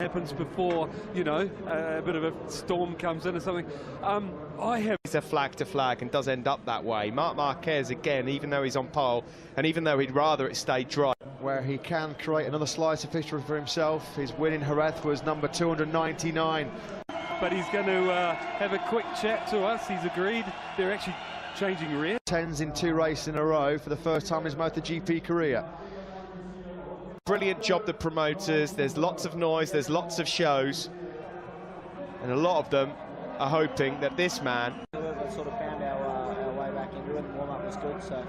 happens before, you know, a bit of a storm comes in or something. It's a flag to flag and does end up that way. Marc Marquez again, even though he's on pole, and even though he'd rather it stay dry. Where he can create another slice of history for himself. His win in Jerez was number 299. But he's going to have a quick chat to us. He's agreed. They're actually changing rear. 10s in 2 races in a row for the first time in his Motogp career. Brilliant job, the promoters. There's lots of noise, there's lots of shows, and a lot of them are hoping that this man... We sort of found our way back into it, and warm-up was good, so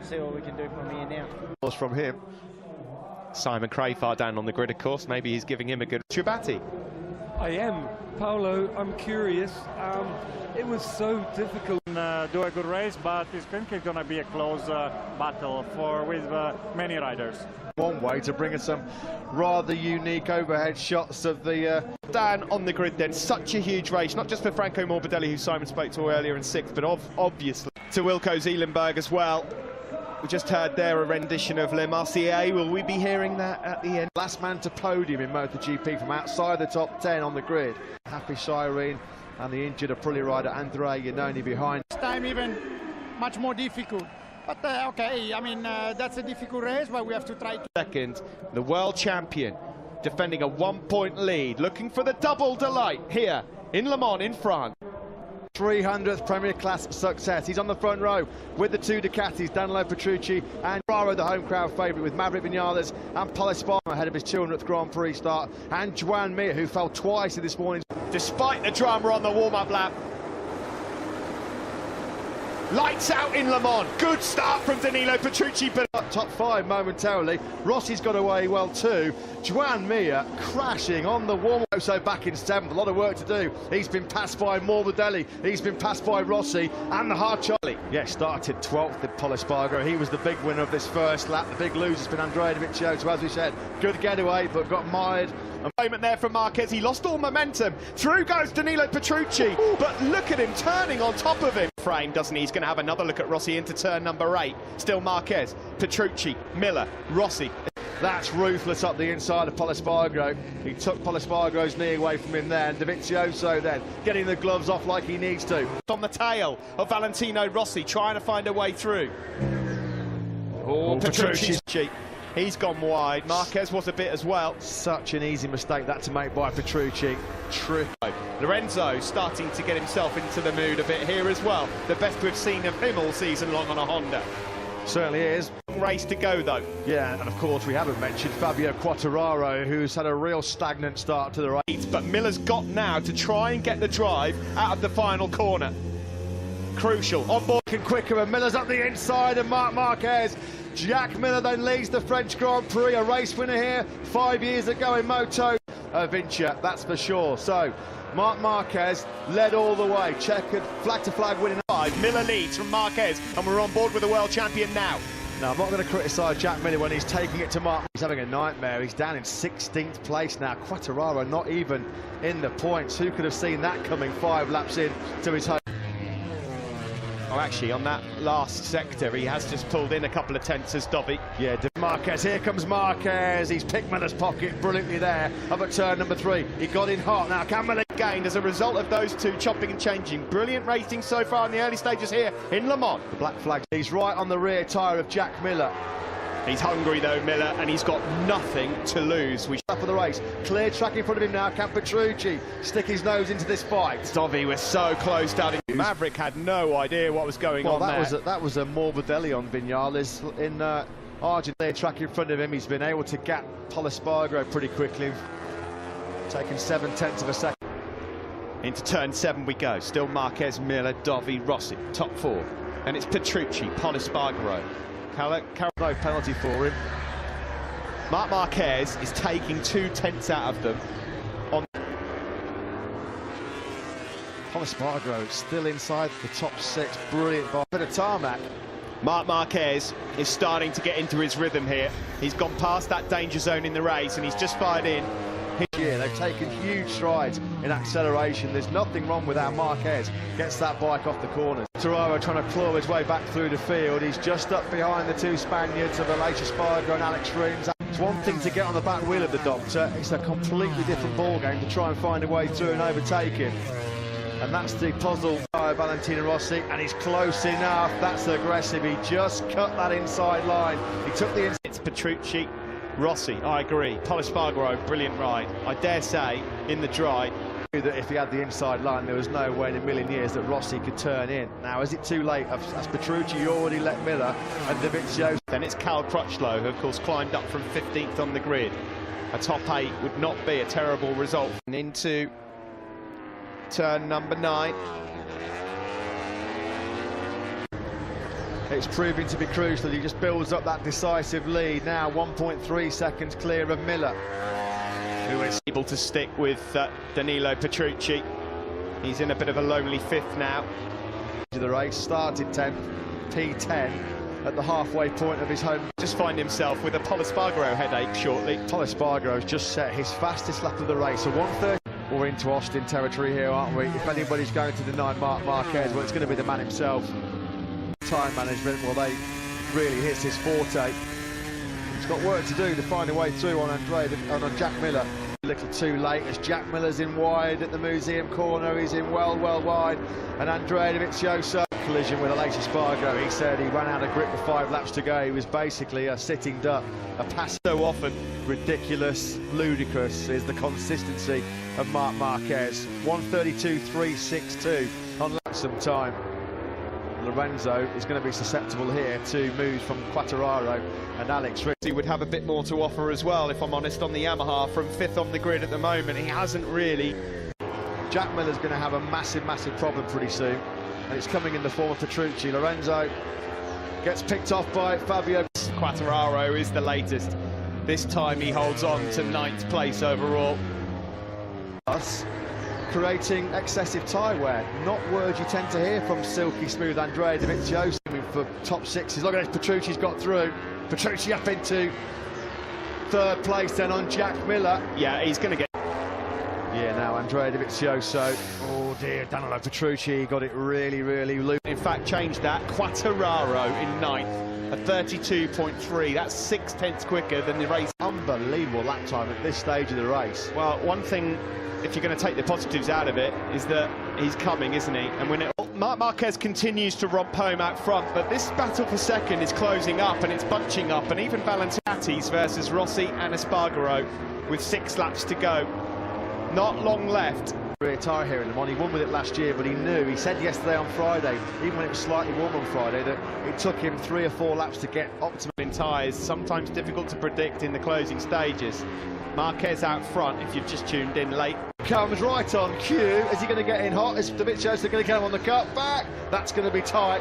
see what we can do from here now. From him. Simon Crafar down on the grid, of course. Maybe he's giving him a good... Chubatti. I am. Paolo, I'm curious. It was so difficult. Do a good race, but it's going to be a close battle with many riders. One way to bring us some rather unique overhead shots of the... Down on the grid then, such a huge race, not just for Franco Morbidelli, who Simon spoke to earlier in 6th, but obviously to Wilco Zeelenberg as well. We just heard there a rendition of Le Marseillais. Will we be hearing that at the end? Last man to podium in MotoGP from outside the top 10 on the grid. Happy Cyrene and the injured Aprilia rider Andrea Iannone behind. This time even much more difficult. But okay, I mean, that's a difficult race, but we have to try. Second, the world champion, defending a 1-point lead, looking for the double delight here in Le Mans in France. 300th Premier Class success. He's on the front row with the 2 Ducatis, Danilo Petrucci and Ferraro, the home crowd favourite, with Maverick Vinales and Pol Espargaro ahead of his 200th Grand Prix start, and Joan Mir, who fell twice in this morning's... Despite the drama on the warm-up lap. Lights out in Le Mans. Good start from Danilo Petrucci, but top 5 momentarily. Rossi's got away well too. Joan Mir crashing on the warm-up. So back in 7th, a lot of work to do. He's been passed by Morbidelli, he's been passed by Rossi and the hard Charlie. Yeah, started 12th at Pol Espargaro. He was the big winner of this first lap. The big loser's been Andrea Dovizioso, as we said. Good getaway, but got mired. A moment there from Marquez, he lost all momentum. Through goes Danilo Petrucci, but look at him turning on top of him. Frame, doesn't he? He's going to have another look at Rossi into turn number 8. Still Marquez, Petrucci, Miller, Rossi. That's ruthless up the inside of Pol Espargaro. He took Pol Espargaro's knee away from him there, and Dovizioso then getting the gloves off like he needs to. On the tail of Valentino Rossi, trying to find a way through. Oh, Petrucci's cheek. He's gone wide. Marquez was a bit as well. Such an easy mistake that to make by Petrucci. True. Lorenzo starting to get himself into the mood a bit here as well. The best we've seen of him all season long on a Honda. Certainly is. Race to go though. Yeah, and of course we haven't mentioned Fabio Quartararo, who's had a real stagnant start to the race. But Miller's got now to try and get the drive out of the final corner. Crucial. On board and quicker, and Miller's up the inside, and Marc Marquez. Jack Miller then leads the French Grand Prix, a race winner here 5 years ago in Moto Vinci, that's for sure. So Marc Marquez led all the way, checkered, flag to flag winning. 5. Miller leads from Marquez, and we're on board with the world champion now. Now, I'm not going to criticise Jack Miller when he's taking it to Mark. He's having a nightmare. He's down in 16th place now. Quartararo not even in the points. Who could have seen that coming 5 laps in to his home? Oh, actually, on that last sector, he has just pulled in a couple of tenths as Dobby. Yeah, Marquez, here comes Marquez. He's picked Miller's pocket brilliantly there up at turn number 3. He got in hot. Now, can Miller gained as a result of those two chopping and changing? Brilliant racing so far in the early stages here in Le Mans. The black flag. He's right on the rear tyre of Jack Miller. He's hungry though, Miller, and he's got nothing to lose. Up for the race. Clear track in front of him now. Can Petrucci stick his nose into this fight? Dobby was so close down. Maverick had no idea what was going on there. That was a Morbidelli on Vinales in Argentina. Track in front of him. He's been able to gap Pol Espargaro pretty quickly, taking 7/10 of a second. Into turn 7 we go. Still Marquez, Miller, Dobby, Rossi, top 4, and it's Petrucci, Pol Espargaro. No penalty for him. Marc Marquez is taking 2 tenths out of them. On Pol Espargaro still inside the top 6. Brilliant bar. Bit of tarmac. Marc Marquez is starting to get into his rhythm here. He's gone past that danger zone in the race, and he's just fired in. Yeah, they've taken huge strides in acceleration. There's nothing wrong with how Marquez gets that bike off the corners. Toraro trying to claw his way back through the field. He's just up behind the 2 Spaniards of Aleix Espargaro and Alex Rins. It's one thing to get on the back wheel of the Doctor, it's a completely different ball game to try and find a way through and overtake him. And that's the puzzle by Valentino Rossi, and he's close enough. That's aggressive. He just cut that inside line. He took the... It's Petrucci, Rossi, I agree. Espargaro, brilliant ride. I dare say, in the dry, that if he had the inside line, there was no way in a million years that Rossi could turn in. Now, is it too late? As Petrucci already let Miller and Davizioso. Then it's Cal Crutchlow, who of course climbed up from 15th on the grid. A top 8 would not be a terrible result. And into turn number 9. It's proving to be crucial. He just builds up that decisive lead. Now 1.3 seconds clear of Miller, who is able to stick with Danilo Petrucci. He's in a bit of a lonely 5th now. The race started 10th, P10 at the halfway point of his home. Just find himself with a Espargaro headache shortly. Espargaro's just set his fastest lap of the race, a 1:30. We're into Austin territory here, aren't we? If anybody's going to deny Marc Marquez, well, it's going to be the man himself. Time management, well, they really hits his forte. He's got work to do to find a way through on on Jack Miller. A little too late as Jack Miller's in wide at the museum corner. He's in well wide, and Andrea Dovizioso collision with Alex Espargaro. He said he ran out of grip with 5 laps to go. He was basically a sitting duck, a pass. So often ridiculous, ludicrous is the consistency of Marc Marquez. 1:32.362 on lap some time. Lorenzo is going to be susceptible here to moves from Quartararo and Alex. He would have a bit more to offer as well, if I'm honest, on the Yamaha from 5th on the grid at the moment. He hasn't really. Jack Miller's going to have a massive problem pretty soon, and it's coming in the form of Petrucci. Lorenzo gets picked off by Fabio. Quartararo is the latest. This time he holds on to 9th place overall. Creating excessive tyre wear, not words you tend to hear from silky smooth Andrea Dovizioso for top 6s. Look at this, Petrucci's got through. Petrucci up into 3rd place then on Jack Miller. Yeah, he's going to get... Yeah, now Andrea Dovizioso. Oh dear, Danilo Petrucci got it really loose. In fact, changed that. Quartararo in 9th, a 32.3. That's 6/10 quicker than the race. Unbelievable lap time at this stage of the race. Well, one thing, if you're going to take the positives out of it, is that he's coming, isn't he? And when Marc Marquez continues to romp home out front, but this battle for second is closing up and it's bunching up, and even Valentini's versus Rossi and Espargaro with 6 laps to go. Not long left. Rear tyre here in Le Mans. He won with it last year, but he knew, he said yesterday on Friday, even when it was slightly warm on Friday, that it took him 3 or 4 laps to get optimum in tyres. Sometimes difficult to predict in the closing stages. Marquez out front, if you've just tuned in late. Comes right on cue. Is he going to get in hot? Is Dovizioso going to get him on the cut back? That's going to be tight.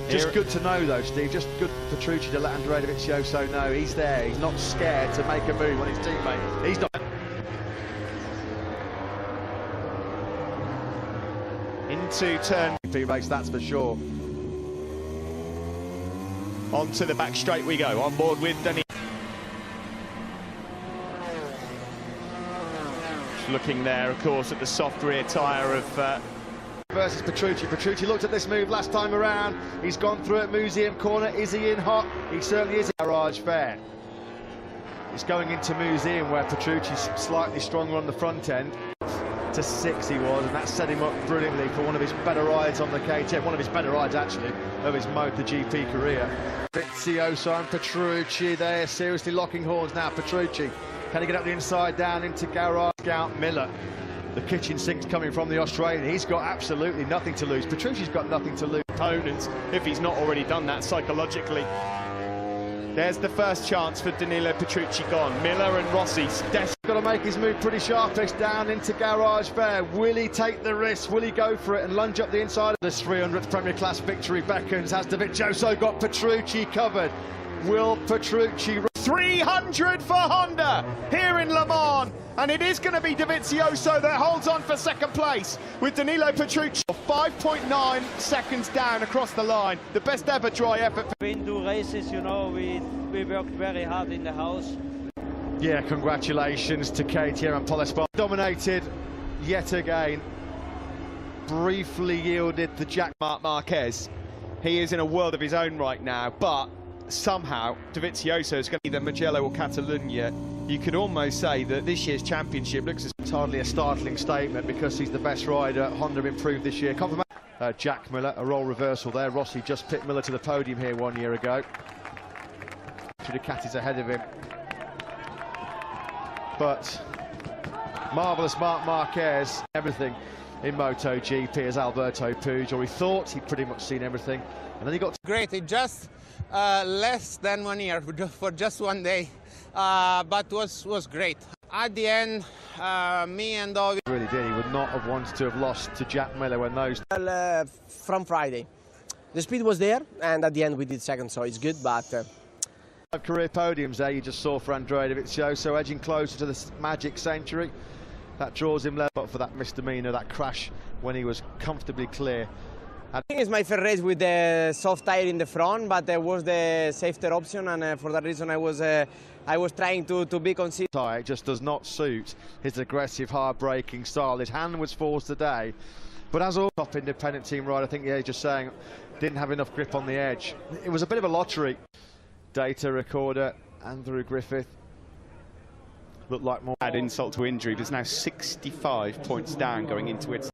Just good to know though, Steve. Just good for Petrucci to let Andrea Dovizioso know he's there. He's not scared to make a move on his teammate. He's not. Into turn race, that's for sure. Onto the back straight we go. On board with Danilo. Looking there, of course, at the soft rear tyre of... versus Petrucci. Petrucci looked at this move last time around. He's gone through at Museum Corner. Is he in hot? He certainly is. Garage fair. It's going into Museum where Petrucci's slightly stronger on the front end. To 6 he was, and that set him up brilliantly for one of his better rides on the KTM. One of his better rides, actually, of his Motogp career. Dovizioso and Petrucci, they're seriously locking horns now. Petrucci, can he get up the inside down into garage? Scout Miller. The kitchen sink's coming from the Australian. He's got absolutely nothing to lose. Petrucci's got nothing to lose. Opponents, if he's not already done that psychologically. There's the first chance for Danilo Petrucci gone. Miller and Rossi's got to make his move pretty sharpish down into garage fair. Will he take the risk? Will he go for it and lunge up the inside? This 300th Premier Class victory beckons. Has Dovizioso got Petrucci covered? Will Petrucci... 300 for Honda here in Le Mans, and it is going to be Dovizioso that holds on for second place with Danilo Petrucci 5.9 seconds down across the line. The best ever dry effort. We do races, you know, we worked very hard in the house. Yeah, congratulations to KTM and Paul Espargaro. Dominated yet again. Briefly yielded the Jack Marc Marquez. He is in a world of his own right now, but somehow Dovizioso is going to be the Mugello or Catalunya, you could almost say that this year's championship looks as... It's hardly a startling statement because he's the best rider. Honda improved this year. Jack Miller, a role reversal there. Rossi just picked Miller to the podium here 1 year ago. Ducati's ahead of him. But marvellous Marc Marquez, everything in MotoGP as Alberto Puig, or he thought he'd pretty much seen everything. And then he got... Great, it just less than 1 year for just 1 day, but was great. At the end, me and Dovi really did. He would not have wanted to have lost to Jack Miller when those... From Friday. The speed was there, and at the end we did second, so it's good, but... Career podiums there you just saw for Andrea Dovizioso, edging closer to the magic century. That draws him level, but for that misdemeanor, that crash when he was comfortably clear. I think it's my first race with the soft tire in the front, but there was the safer option, and for that reason I was trying to be consistent. It just does not suit his aggressive, hard-braking style. His hand was forced today, but as all top independent team rider, I think yeah, just saying, didn't have enough grip on the edge. It was a bit of a lottery. Data recorder, Andrew Griffith. Looked like more... Add insult to injury, there's now 65 points down going into it.